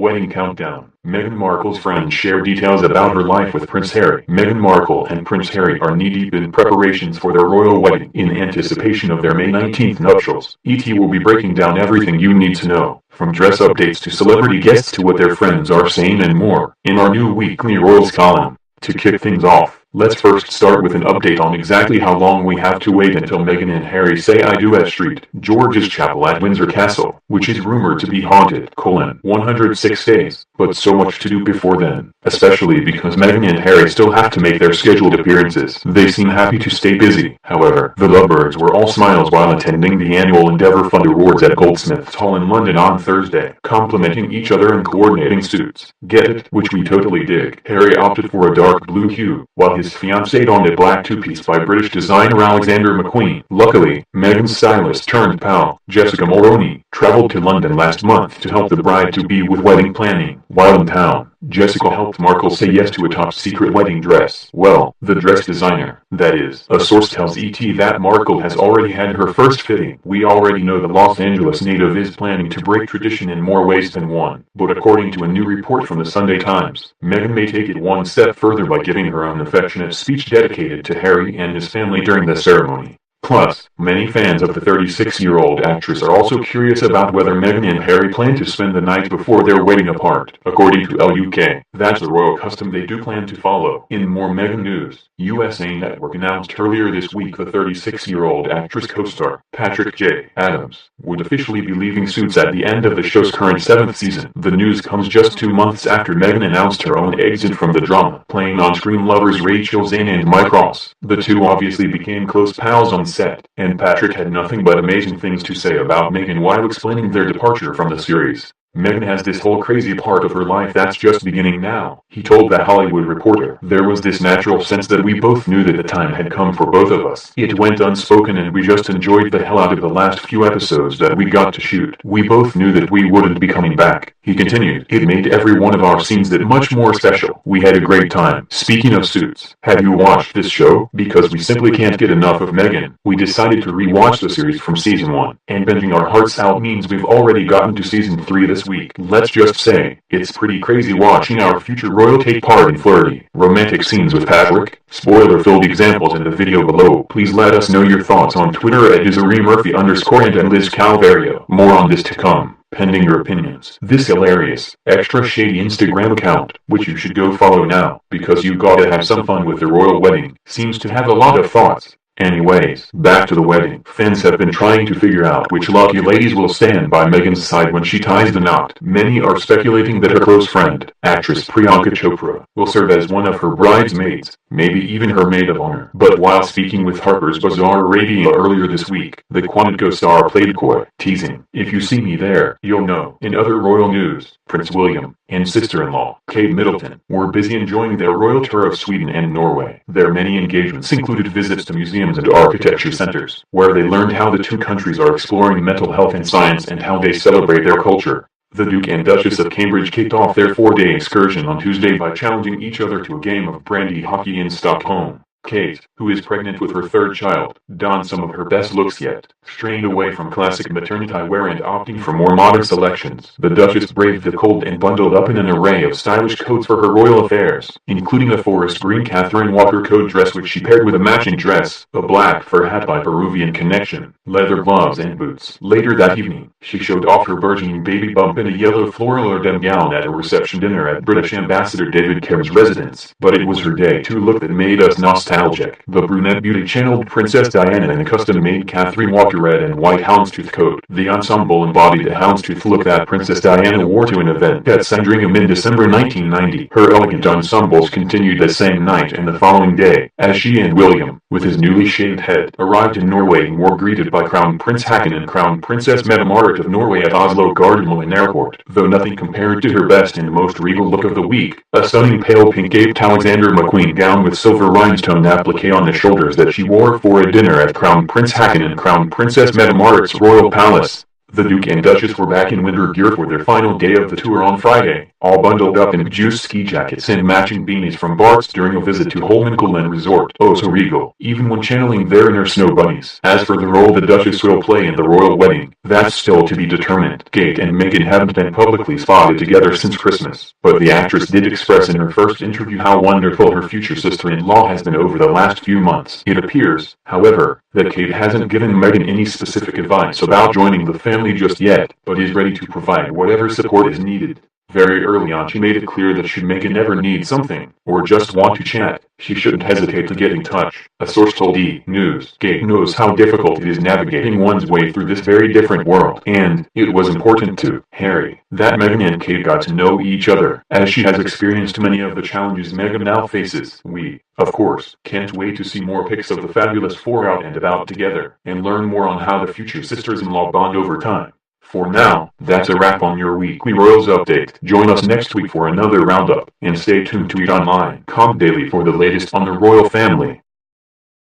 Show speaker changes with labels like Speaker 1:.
Speaker 1: wedding countdown. Meghan Markle's friends share details about her life with Prince Harry. Meghan Markle and Prince Harry are knee-deep in preparations for their royal wedding in anticipation of their May 19th nuptials. ET will be breaking down everything you need to know, from dress updates to celebrity guests to what their friends are saying and more, in our new weekly Royals column. To kick things off, let's first start with an update on exactly how long we have to wait until Meghan and Harry say I do at St. George's Chapel at Windsor Castle, which is rumored to be haunted, 106 days. But so much to do before then, especially because Meghan and Harry still have to make their scheduled appearances. They seem happy to stay busy. However, the lovebirds were all smiles while attending the annual Endeavour Fund Awards at Goldsmiths Hall in London on Thursday, complimenting each other and coordinating suits. Get it? Which we totally dig. Harry opted for a dark blue hue, while his fiancée donned a black two-piece by British designer Alexander McQueen. Luckily, Meghan's stylist turned pal, Jessica Mulroney, traveled to London last month to help the bride-to-be with wedding planning. While in town, Jessica helped Markle say yes to a top-secret wedding dress. Well, the dress designer, that is, a source tells ET that Markle has already had her first fitting. We already know the Los Angeles native is planning to break tradition in more ways than one. But according to a new report from the Sunday Times, Meghan may take it one step further by giving her own affectionate speech dedicated to Harry and his family during the ceremony. Plus, many fans of the 36-year-old actress are also curious about whether Meghan and Harry plan to spend the night before their wedding apart. According to LUK, that's the royal custom they do plan to follow. In more Meghan news, USA Network announced earlier this week the 36-year-old actress co-star, Patrick J. Adams, would officially be leaving Suits at the end of the show's current 7th season. The news comes just 2 months after Meghan announced her own exit from the drama, playing on-screen lovers Rachel Zane and Mike Ross. The two obviously became close pals on set, and Patrick had nothing but amazing things to say about Meghan while explaining their departure from the series. Meghan has this whole crazy part of her life that's just beginning now, he told The Hollywood Reporter. There was this natural sense that we both knew that the time had come for both of us. It went unspoken and we just enjoyed the hell out of the last few episodes that we got to shoot. We both knew that we wouldn't be coming back, he continued. It made every one of our scenes that much more special. We had a great time. Speaking of Suits, have you watched this show? Because we simply can't get enough of Meghan. We decided to re-watch the series from season 1, and binging our hearts out means we've already gotten to season 3 this week. Let's just say, it's pretty crazy watching our future royal take part in flirty, romantic scenes with Patrick. Spoiler-filled examples in the video below. Please let us know your thoughts on Twitter at @IzareeMurphy_ and Liz Calvario. More on this to come, pending your opinions. This hilarious, extra shady Instagram account, which you should go follow now, because you gotta have some fun with the royal wedding, seems to have a lot of thoughts. Anyways, back to the wedding. Fans have been trying to figure out which lucky ladies will stand by Meghan's side when she ties the knot. Many are speculating that her close friend, actress Priyanka Chopra, will serve as one of her bridesmaids, maybe even her maid of honor. But while speaking with Harper's Bazaar Radio earlier this week, the Quantico star played coy, teasing, "If you see me there, you'll know." In other royal news, Prince William and sister-in-law, Kate Middleton, were busy enjoying their royal tour of Sweden and Norway. Their many engagements included visits to museums and architecture centers, where they learned how the two countries are exploring mental health and science and how they celebrate their culture. The Duke and Duchess of Cambridge kicked off their 4-day excursion on Tuesday by challenging each other to a game of brandy hockey in Stockholm. Kate, who is pregnant with her 3rd child, donned some of her best looks yet, straying away from classic maternity wear and opting for more modern selections. The Duchess braved the cold and bundled up in an array of stylish coats for her royal affairs, including a forest green Catherine Walker coat dress which she paired with a matching dress, a black fur hat by Peruvian Connection, leather gloves and boots. Later that evening, she showed off her burgeoning baby bump in a yellow floral or denim gown at a reception dinner at British Ambassador David Cameron's residence. But it was her day to look that made us nostalgic. The brunette beauty channeled Princess Diana in a custom-made Catherine Walker red and white houndstooth coat. The ensemble embodied the houndstooth look that Princess Diana wore to an event at Sandringham in December 1990. Her elegant ensembles continued the same night and the following day, as she and William, with his newly shaved head, arrived in Norway and were greeted by Crown Prince Haakon and Crown Princess Mette-Marit of Norway at Oslo Gardermoen Airport. Though nothing compared to her best and most regal look of the week, a stunning pale pink Cape Alexander McQueen gown with silver rhinestone applique on the shoulders that she wore for a dinner at Crown Prince Haakon and Crown Princess Mette-Marit's royal palace. The Duke and Duchess were back in winter gear for their final day of the tour on Friday, all bundled up in juice ski jackets and matching beanies from Bart's during a visit to Holmenkollen Resort. Oh, so regal, even when channeling their inner snow bunnies. As for the role the Duchess will play in the royal wedding, that's still to be determined. Kate and Meghan haven't been publicly spotted together since Christmas, but the actress did express in her first interview how wonderful her future sister-in-law has been over the last few months. It appears, however, that Kate hasn't given Meghan any specific advice about joining the family just yet, but is ready to provide whatever support is needed. Very early on she made it clear that should Meghan ever need something, or just want to chat, she shouldn't hesitate to get in touch. A source told E! News, Kate knows how difficult it is navigating one's way through this very different world, and it was important to Harry that Meghan and Kate got to know each other, as she has experienced many of the challenges Meghan now faces. We, of course, can't wait to see more pics of the fabulous four out and about together, and learn more on how the future sisters-in-law bond over time. For now, that's a wrap on your weekly Royals update. Join us next week for another roundup, and stay tuned to EAT Online, daily for the latest on the royal family.